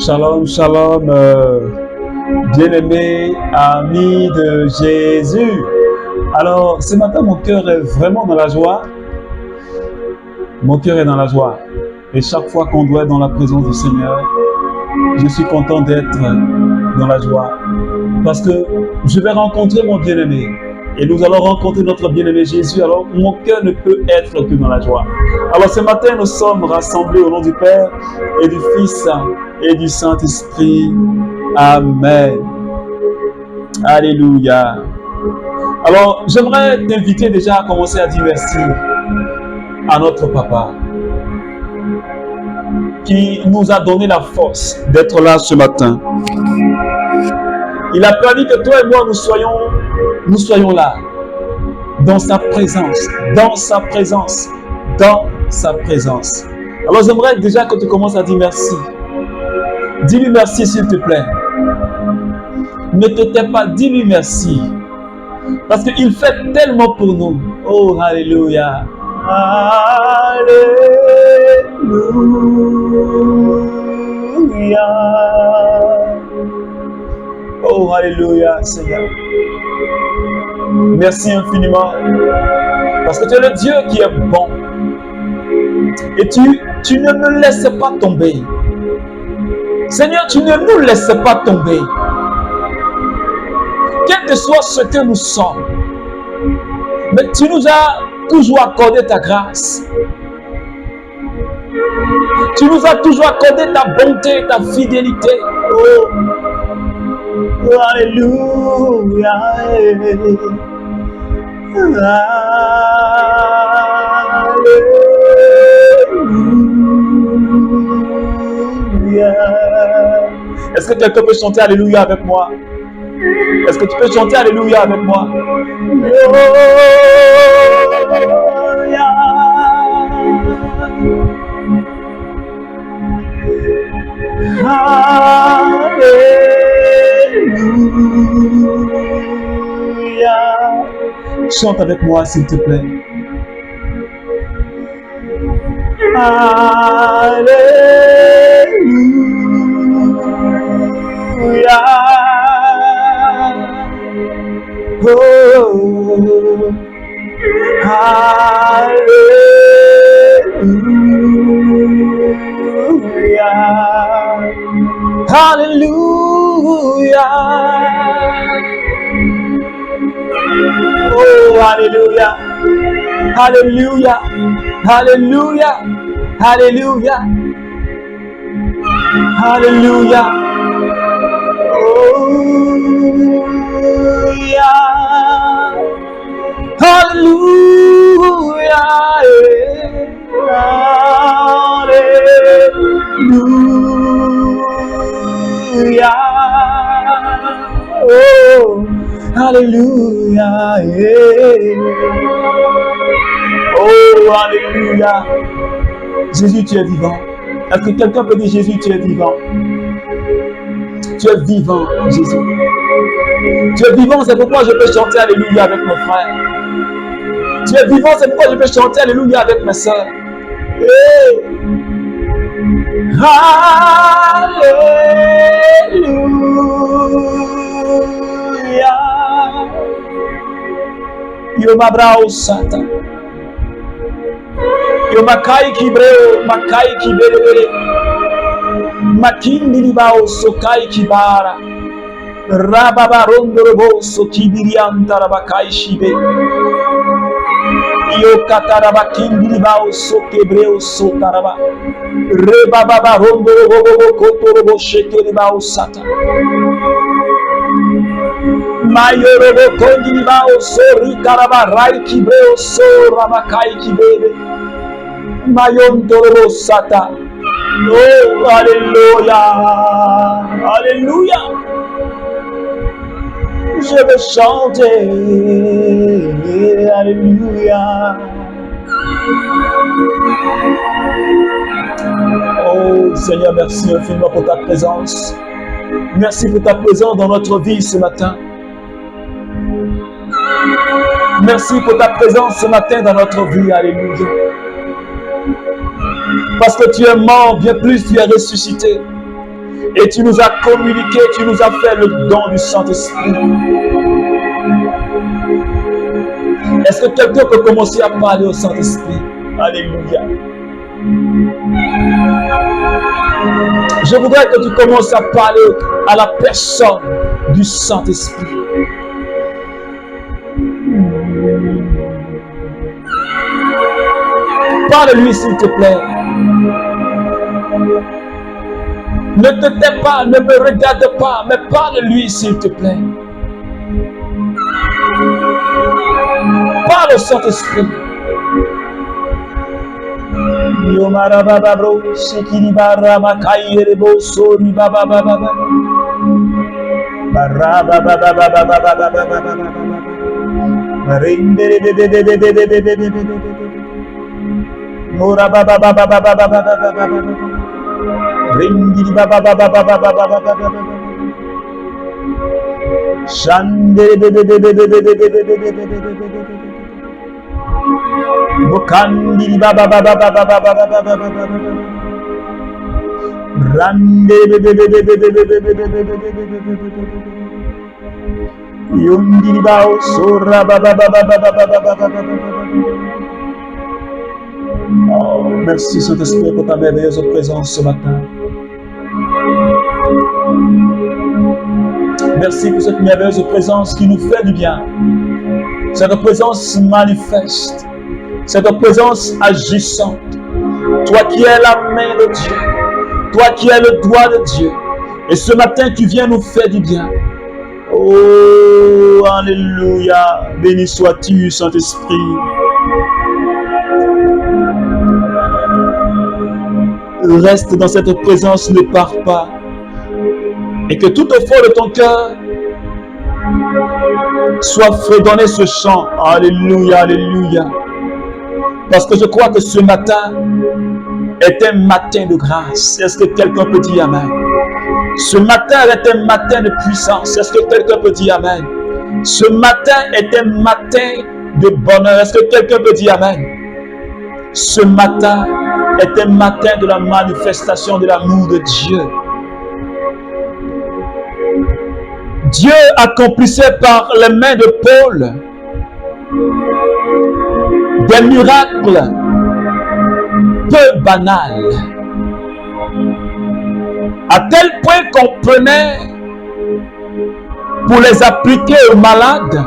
Shalom, shalom, bien-aimés, amis de Jésus. Alors, ce matin, mon cœur est vraiment dans la joie. Mon cœur est dans la joie. Et chaque fois qu'on doit être dans la présence du Seigneur, je suis content d'être dans la joie. Parce que je vais rencontrer mon bien-aimé. Et nous allons rencontrer notre bien-aimé Jésus. Alors, mon cœur ne peut être que dans la joie. Alors, ce matin, nous sommes rassemblés au nom du Père et du Fils et du Saint-Esprit. Amen. Alléluia. Alors, j'aimerais t'inviter déjà à commencer à dire merci à notre Papa qui nous a donné la force d'être là ce matin. Il a permis que toi et moi nous soyons là, dans sa présence, dans sa présence, dans sa présence. Alors j'aimerais déjà que tu commences à dire merci. Dis-lui merci s'il te plaît. Ne te tais pas, dis-lui merci. Parce qu'il fait tellement pour nous. Oh, alléluia. Alléluia. Oh, alléluia, Seigneur. Merci infiniment. Parce que tu es le Dieu qui est bon. Et tu ne me laisses pas tomber. Seigneur, tu ne nous laisses pas tomber. Quel que soit ce que nous sommes. Mais tu nous as toujours accordé ta grâce. Tu nous as toujours accordé ta bonté, ta fidélité. Oh. Alléluia. Alléluia. Est-ce que quelqu'un peut chanter Alléluia avec moi? Est-ce que tu peux chanter Alléluia avec moi? Alléluia. Chante avec moi s'il te plaît. Alléluia. Oh, Alléluia. Alléluia. Oh, Alléluia. Alléluia. Alléluia. Alléluia. Alléluia. Oh, yeah. Alléluia. Alléluia. Oh, Alléluia. Oh, Alléluia. Jésus, tu es vivant. Est-ce que quelqu'un peut dire Jésus, tu es vivant? Tu es vivant, Jésus. Tu es vivant, c'est pourquoi je peux chanter Alléluia avec mes frères. Tu es vivant, c'est pourquoi je peux chanter Alléluia avec mes soeurs. Hey. Alléluia. Yo m'abrao satan. Yo makai kibreo, makai kibere. Makindi libao sokai kibara. Rababarondo roboso kibirianta rabakai shibe. Yo katarabakindi libao so kebreo so taraba. Rebabarondo robobo kotorobo sheke libao sata. Mayorobo kondi libao so rikaraba rai kibreo so rabakai kibere. Mayontorobo sata. Oh, alléluia, alléluia. Je vais chanter, alléluia. Oh Seigneur, merci infiniment pour ta présence. Merci pour ta présence dans notre vie ce matin. Merci pour ta présence ce matin dans notre vie, alléluia. Parce que tu es mort, bien plus tu es ressuscité. Et tu nous as communiqué, tu nous as fait le don du Saint-Esprit. Est-ce que quelqu'un peut commencer à parler au Saint-Esprit? Alléluia. Je voudrais que tu commences à parler à la personne du Saint-Esprit. Parle-lui s'il te plaît. Ne te tais pas, ne me regarde pas, mais parle-lui s'il te plaît. Parle au Saint-Esprit. Oh, merci Saint-Esprit pour ta merveilleuse présence ce matin. Merci pour cette merveilleuse présence qui nous fait du bien. Cette présence manifeste. Cette présence agissante. Toi qui es la main de Dieu. Toi qui es le doigt de Dieu. Et ce matin, tu viens nous faire du bien. Oh, alléluia. Béni sois-tu, Saint-Esprit. Reste dans cette présence, ne pars pas. Et que tout au fond de ton cœur soit fredonné ce chant. Alléluia, alléluia. Parce que je crois que ce matin est un matin de grâce. Est-ce que quelqu'un peut dire Amen? Ce matin est un matin de puissance. Est-ce que quelqu'un peut dire Amen? Ce matin est un matin de bonheur. Est-ce que quelqu'un peut dire Amen? Ce matin est un matin de la manifestation de l'amour de Dieu. Dieu accomplissait par les mains de Paul des miracles peu banals, à tel point qu'on prenait pour les appliquer aux malades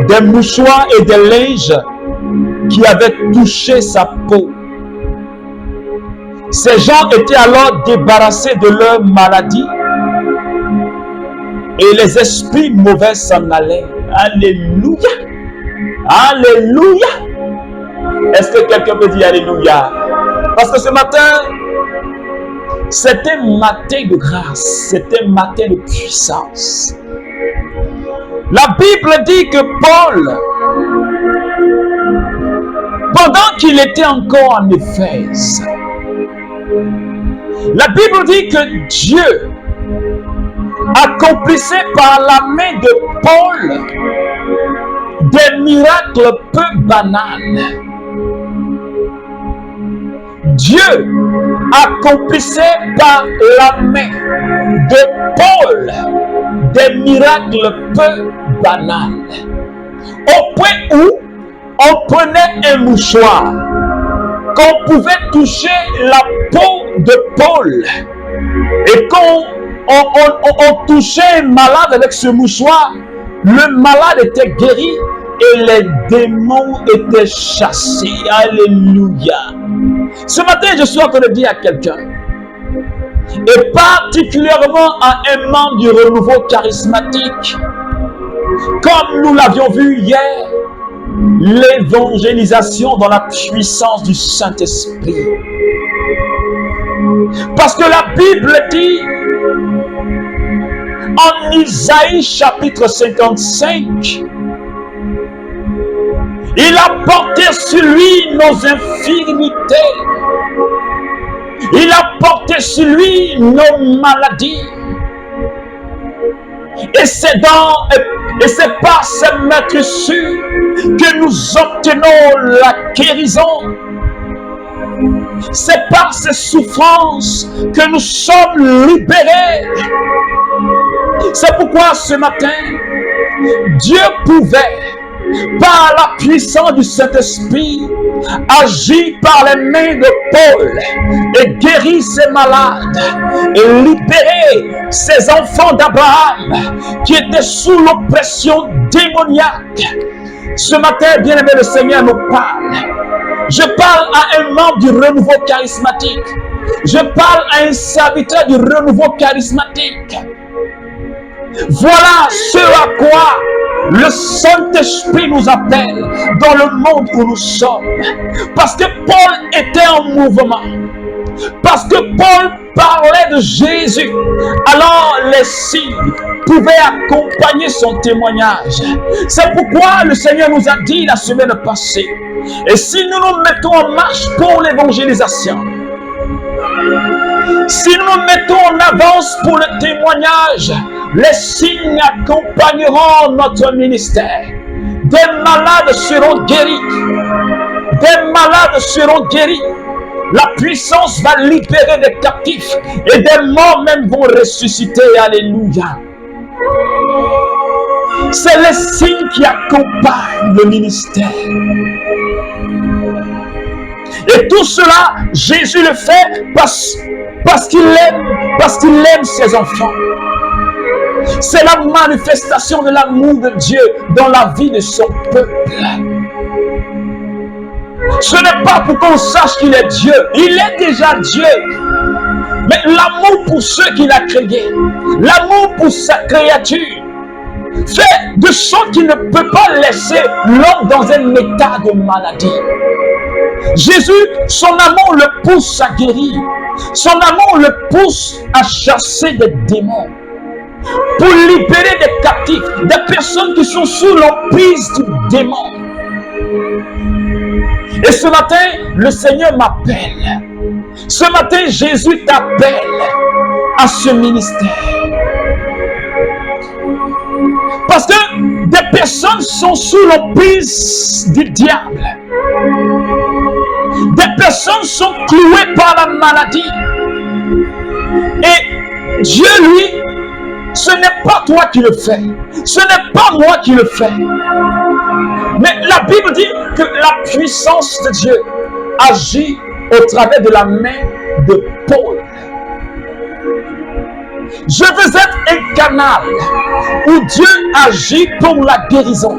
des mouchoirs et des linges qui avaient touché sa peau. Ces gens étaient alors débarrassés de leur maladie et les esprits mauvais s'en allaient. Alléluia! Alléluia! Est-ce que quelqu'un peut dire Alléluia? Parce que ce matin, c'est un matin de grâce, c'est un matin de puissance. La Bible dit que Paul, pendant qu'il était encore en Éphèse, la Bible dit que Dieu accomplissait par la main de Paul des miracles peu banals. Dieu accomplissait par la main de Paul des miracles peu banals. Au point où on prenait un mouchoir, qu'on pouvait toucher la peau de Paul, et quand on touchait un malade avec ce mouchoir, le malade était guéri et les démons étaient chassés. Alléluia. Ce matin, je suis en train de dire à quelqu'un, et particulièrement à un membre du renouveau charismatique, comme nous l'avions vu hier, l'évangélisation dans la puissance du Saint-Esprit. Parce que la Bible dit en Isaïe chapitre 55, il a porté sur lui nos infirmités, il a porté sur lui nos maladies. Et c'est par ces meurtrissures que nous obtenons la guérison. C'est par ces souffrances que nous sommes libérés. C'est pourquoi ce matin, Dieu pouvait, par la puissance du Saint-Esprit, agir par les mains de Paul et guérir ses malades et libérer ses enfants d'Abraham qui étaient sous l'oppression démoniaque. Ce matin, bien-aimé, le Seigneur nous parle. Je parle à un membre du renouveau charismatique. Je parle à un serviteur du renouveau charismatique. Voilà ce à quoi le Saint-Esprit nous appelle dans le monde où nous sommes. Parce que Paul était en mouvement. Parce que Paul parlait de Jésus. Alors les signes pouvaient accompagner son témoignage. C'est pourquoi le Seigneur nous a dit la semaine passée. Et si nous nous mettons en marche pour l'évangélisation, si nous nous mettons en avance pour le témoignage, les signes accompagneront notre ministère. Des malades seront guéris. Des malades seront guéris. La puissance va libérer des captifs et des morts même vont ressusciter. Alléluia. C'est les signes qui accompagnent le ministère. Et tout cela, Jésus le fait parce qu'il aime ses enfants. C'est la manifestation de l'amour de Dieu dans la vie de son peuple. Ce n'est pas pour qu'on sache qu'il est Dieu. Il est déjà Dieu. Mais l'amour pour ceux qu'il a créés, l'amour pour sa créature, fait de sorte qu'il ne peut pas laisser l'homme dans un état de maladie. Jésus, son amour le pousse à guérir. Son amour le pousse à chasser des démons. Pour libérer des captifs, des personnes qui sont sous l'emprise du démon. Et ce matin, le Seigneur m'appelle. Ce matin, Jésus t'appelle à ce ministère. Parce que des personnes sont sous l'emprise du diable. Des personnes sont clouées par la maladie. Et Dieu, lui, ce n'est pas toi qui le fais. Ce n'est pas moi qui le fais. Mais la Bible dit que la puissance de Dieu agit au travers de la main de Paul. Je veux être un canal où Dieu agit pour la guérison.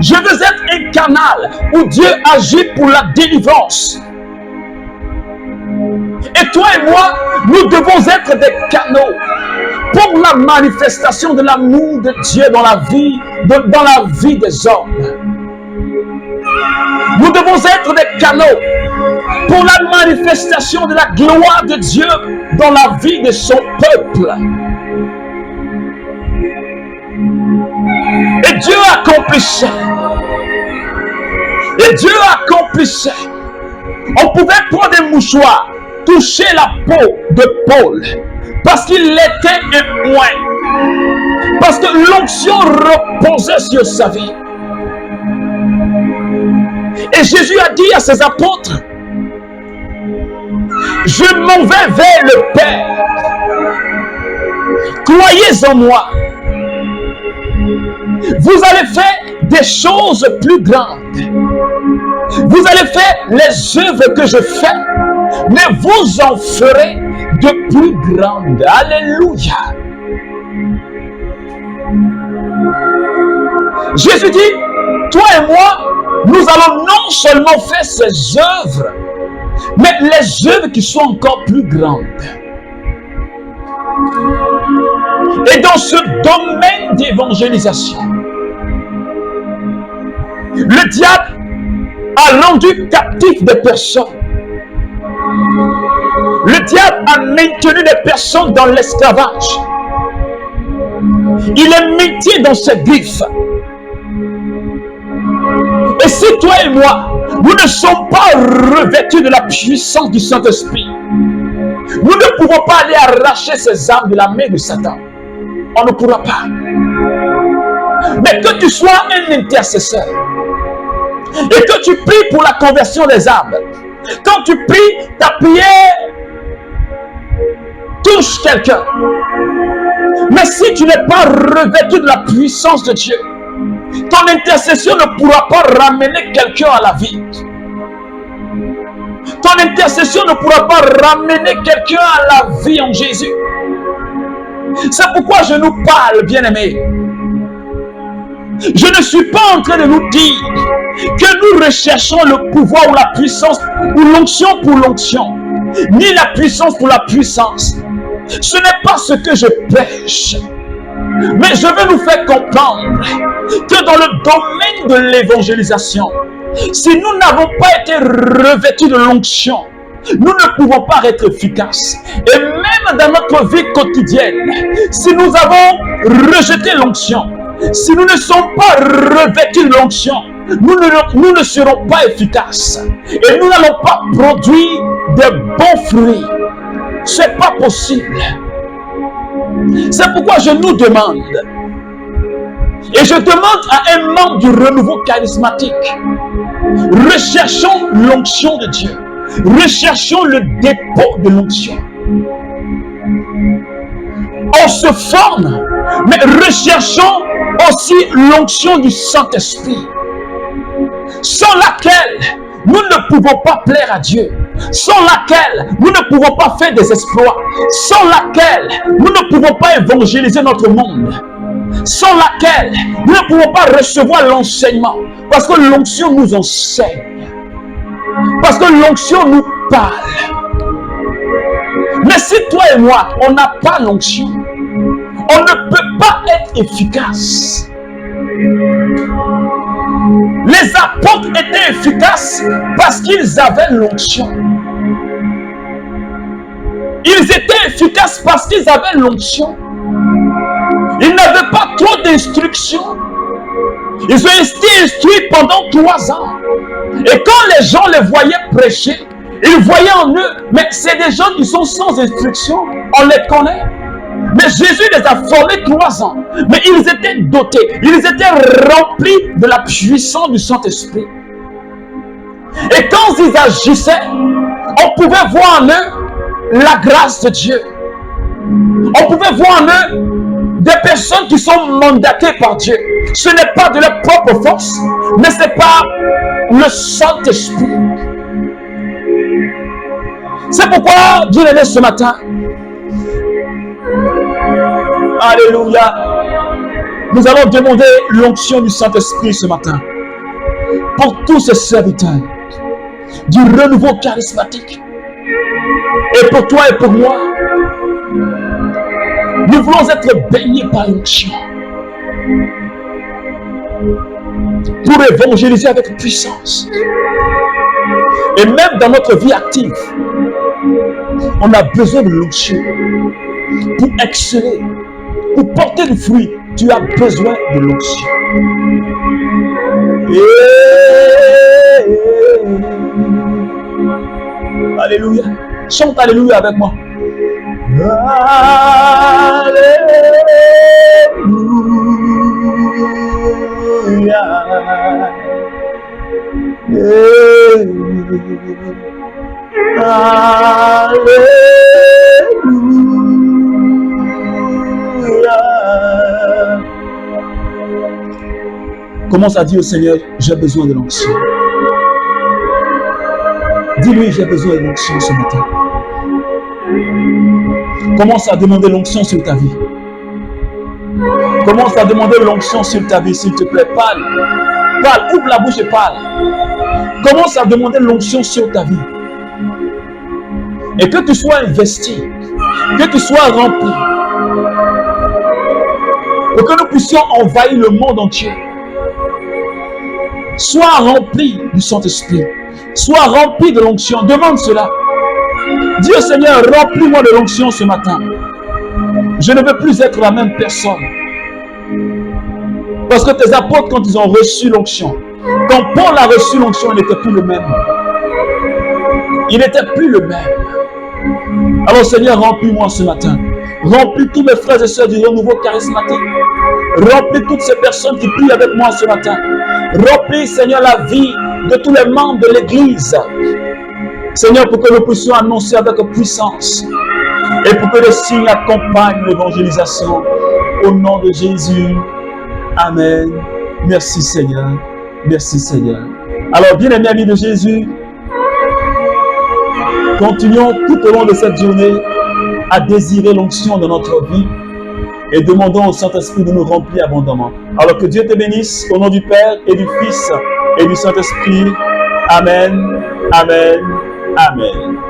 Je veux être un canal où Dieu agit pour la délivrance. Et toi et moi, nous devons être des canaux pour la manifestation de l'amour de Dieu dans la vie des hommes. Nous devons être des canaux pour la manifestation de la gloire de Dieu dans la vie de son peuple. Et Dieu accomplissait. Et Dieu accomplissait. On pouvait prendre un mouchoir, toucher la peau de Paul, parce qu'il était un oint. Parce que l'onction reposait sur sa vie. Et Jésus a dit à ses apôtres, je m'en vais vers le Père. Croyez en moi. Vous allez faire des choses plus grandes. Vous allez faire les œuvres que je fais, mais vous en ferez de plus grandes. Alléluia. Jésus dit, toi et moi, nous allons non seulement faire ces œuvres, mais les œuvres qui sont encore plus grandes. Et dans ce domaine d'évangélisation, le diable a rendu captif des personnes. Le diable a maintenu des personnes dans l'esclavage. Il est métier dans ses griffes. Et si toi et moi, nous ne sommes pas revêtus de la puissance du Saint-Esprit, nous ne pouvons pas aller arracher ces âmes de la main de Satan. On ne pourra pas. Mais que tu sois un intercesseur et que tu pries pour la conversion des âmes, Quand tu pries, ta prière touche quelqu'un. Mais si tu n'es pas revêtu de la puissance de Dieu, ton intercession ne pourra pas ramener quelqu'un à la vie. Ton intercession ne pourra pas ramener quelqu'un à la vie en Jésus. C'est pourquoi je nous parle, bien-aimés. Je ne suis pas en train de nous dire que nous recherchons le pouvoir ou la puissance ou l'onction pour l'onction, ni la puissance pour la puissance. Ce n'est pas ce que je prêche. Mais je veux nous faire comprendre que dans le domaine de l'évangélisation, si nous n'avons pas été revêtus de l'onction, nous ne pouvons pas être efficaces. Et même dans notre vie quotidienne, si nous avons rejeté l'onction, si nous ne sommes pas revêtus de l'onction, nous ne serons pas efficaces. Et nous n'allons pas produire de bons fruits. Ce n'est pas possible. C'est pourquoi je nous demande, et je demande à un membre du renouveau charismatique, recherchons l'onction de Dieu. Recherchons le dépôt de l'onction. On se forme, mais recherchons aussi l'onction du Saint-Esprit, sans laquelle nous ne pouvons pas plaire à Dieu, sans laquelle nous ne pouvons pas faire des exploits, sans laquelle nous ne pouvons pas évangéliser notre monde, sans laquelle nous ne pouvons pas recevoir l'enseignement, parce que l'onction nous enseigne, parce que l'onction nous parle. Mais si toi et moi, on n'a pas l'onction, on ne peut pas être efficace. Les apôtres étaient efficaces parce qu'ils avaient l'onction. Ils étaient efficaces parce qu'ils avaient l'onction. Ils n'avaient pas trop d'instructions. Ils ont été instruits pendant 3 ans. Et quand les gens les voyaient prêcher, ils voyaient en eux, mais c'est des gens qui sont sans instruction. On les connaît. Mais Jésus les a formés 3 ans. Mais ils étaient dotés. Ils étaient remplis de la puissance du Saint-Esprit. Et quand ils agissaient, on pouvait voir en eux la grâce de Dieu. On pouvait voir en eux des personnes qui sont mandatées par Dieu. Ce n'est pas de leur propre force, mais c'est par le Saint-Esprit. C'est pourquoi Dieu est né ce matin. Alléluia. Nous allons demander l'onction du Saint-Esprit ce matin pour tous ces serviteurs du renouveau charismatique. Et pour toi et pour moi, nous voulons être baignés par l'onction pour évangéliser avec puissance. Et même dans notre vie active, on a besoin de l'onction pour exceller, pour porter du fruit. Tu as besoin de l'onction. Alléluia. Chante Alléluia avec moi. Commence à dire au Seigneur, j'ai besoin de l'onction. Dis-lui, j'ai besoin de l'onction ce matin. Commence à demander l'onction sur ta vie. Commence à demander l'onction sur ta vie, s'il te plaît. Parle. Parle, ouvre la bouche et parle. Commence à demander l'onction sur ta vie. Et que tu sois investi, que tu sois rempli, pour que nous puissions envahir le monde entier. Sois rempli du Saint-Esprit. Sois rempli de l'onction. Demande cela. Dis au Seigneur, remplis-moi de l'onction ce matin. Je ne veux plus être la même personne. Parce que tes apôtres, quand ils ont reçu l'onction, quand Paul a reçu l'onction, il n'était plus le même. Il n'était plus le même. Alors Seigneur, remplis-moi ce matin. Remplis tous mes frères et sœurs du renouveau charismatique. Remplis toutes ces personnes qui prient avec moi ce matin. Remplis, Seigneur, la vie de tous les membres de l'Église. Seigneur, pour que nous puissions annoncer avec puissance et pour que les signes accompagnent l'évangélisation. Au nom de Jésus. Amen. Merci Seigneur. Merci Seigneur. Alors, bien-aimés amis de Jésus, continuons tout au long de cette journée à désirer l'onction de notre vie et demandons au Saint-Esprit de nous remplir abondamment. Alors que Dieu te bénisse au nom du Père et du Fils et du Saint-Esprit. Amen. Amen. Amen.